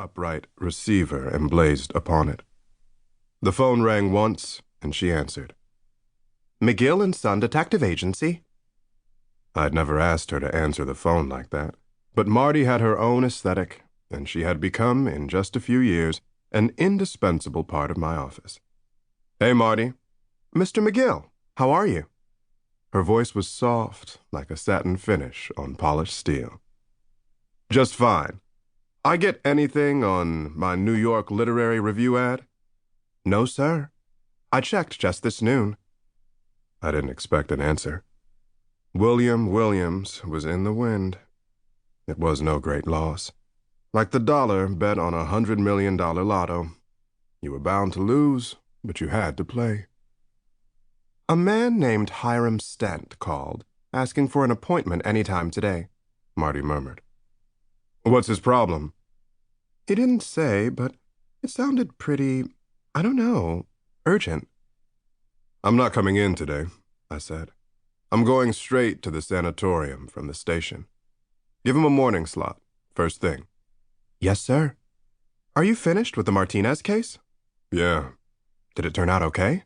upright receiver emblazed upon it. The phone rang once, and she answered. McGill and Son Detective Agency? I'd never asked her to answer the phone like that, but Marty had her own aesthetic, and she had become, in just a few years, an indispensable part of my office. Hey, Marty. Mr. McGill, how are you? Her voice was soft, like a satin finish on polished steel. Just fine. I get anything on my New York Literary Review ad? No, sir. I checked just this noon. I didn't expect an answer. William Williams was in the wind. It was no great loss. Like the dollar bet on $100 million lotto. You were bound to lose, but you had to play. A man named Hiram Stent called, asking for an appointment any time today, Marty murmured. What's his problem? He didn't say, but it sounded pretty, I don't know, urgent. I'm not coming in today, I said. I'm going straight to the sanitarium from the station. Give him a morning slot, first thing. Yes, sir. Are you finished with the Martinez case? Yeah. Did it turn out okay?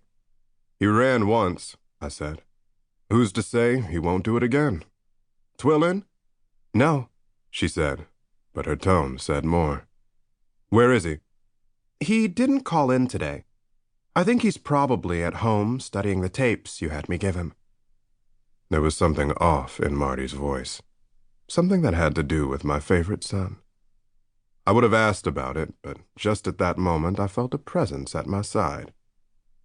He ran once, I said. Who's to say he won't do it again? Twill in? No, she said, but her tone said more. Where is he? He didn't call in today. I think he's probably at home studying the tapes you had me give him. There was something off in Marty's voice. Something that had to do with my favorite son. I would have asked about it, but just at that moment I felt a presence at my side.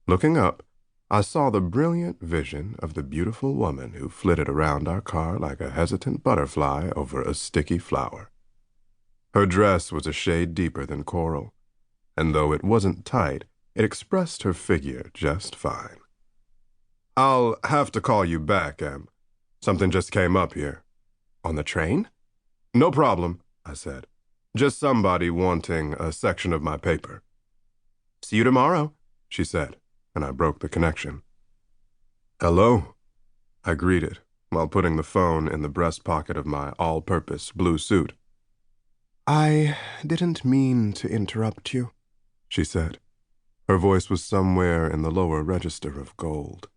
Looking up, I saw the brilliant vision of the beautiful woman who flitted around our car like a hesitant butterfly over a sticky flower. Her dress was a shade deeper than coral, and though it wasn't tight, it expressed her figure just fine. I'll have to call you back, Em. Something just came up here. On the train? No problem, I said. Just somebody wanting a section of my paper. See you tomorrow, she said, and I broke the connection. Hello, I greeted, while putting the phone in the breast pocket of my all-purpose blue suit. I didn't mean to interrupt you, she said. Her voice was somewhere in the lower register of gold.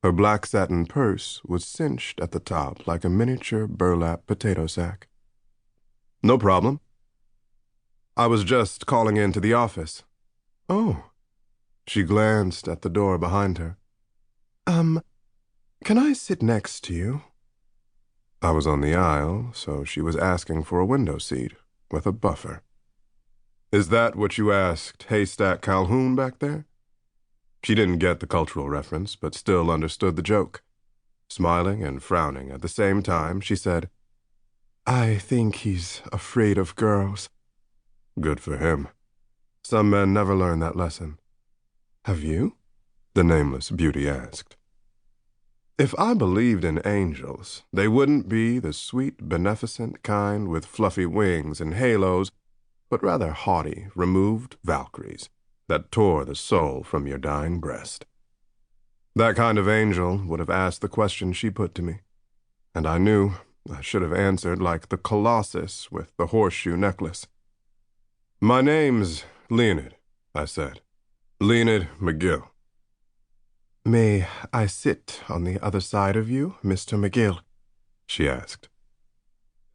Her black satin purse was cinched at the top like a miniature burlap potato sack. No problem. I was just calling into the office. Oh. She glanced at the door behind her. Can I sit next to you? I was on the aisle, so she was asking for a window seat with a buffer. Is that what you asked Haystack Calhoun back there? She didn't get the cultural reference, but still understood the joke. Smiling and frowning at the same time, she said, I think he's afraid of girls. Good for him. Some men never learn that lesson. Have you? The nameless beauty asked. If I believed in angels, they wouldn't be the sweet, beneficent kind with fluffy wings and halos, but rather haughty, removed Valkyries that tore the soul from your dying breast. That kind of angel would have asked the question she put to me, and I knew I should have answered like the Colossus with the horseshoe necklace. My name's Leonid, I said. Leonid McGill. May I sit on the other side of you, Mr. McGill? She asked.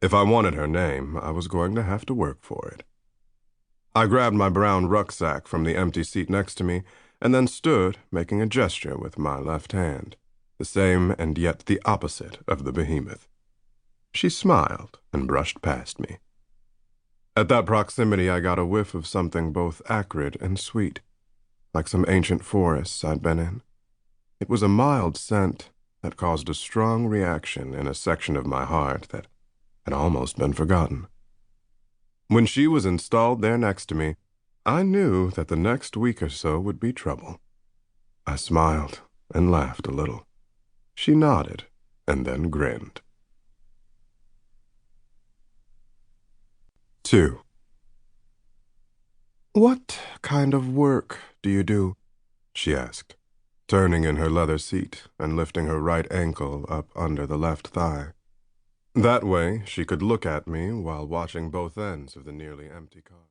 If I wanted her name, I was going to have to work for it. I grabbed my brown rucksack from the empty seat next to me and then stood, making a gesture with my left hand, the same and yet the opposite of the behemoth. She smiled and brushed past me. At that proximity, I got a whiff of something both acrid and sweet, like some ancient forests I'd been in. It was a mild scent that caused a strong reaction in a section of my heart that had almost been forgotten. When she was installed there next to me, I knew that the next week or so would be trouble. I smiled and laughed a little. She nodded and then grinned. 2. What kind of work do you do? She asked, turning in her leather seat and lifting her right ankle up under the left thigh. That way she could look at me while watching both ends of the nearly empty car.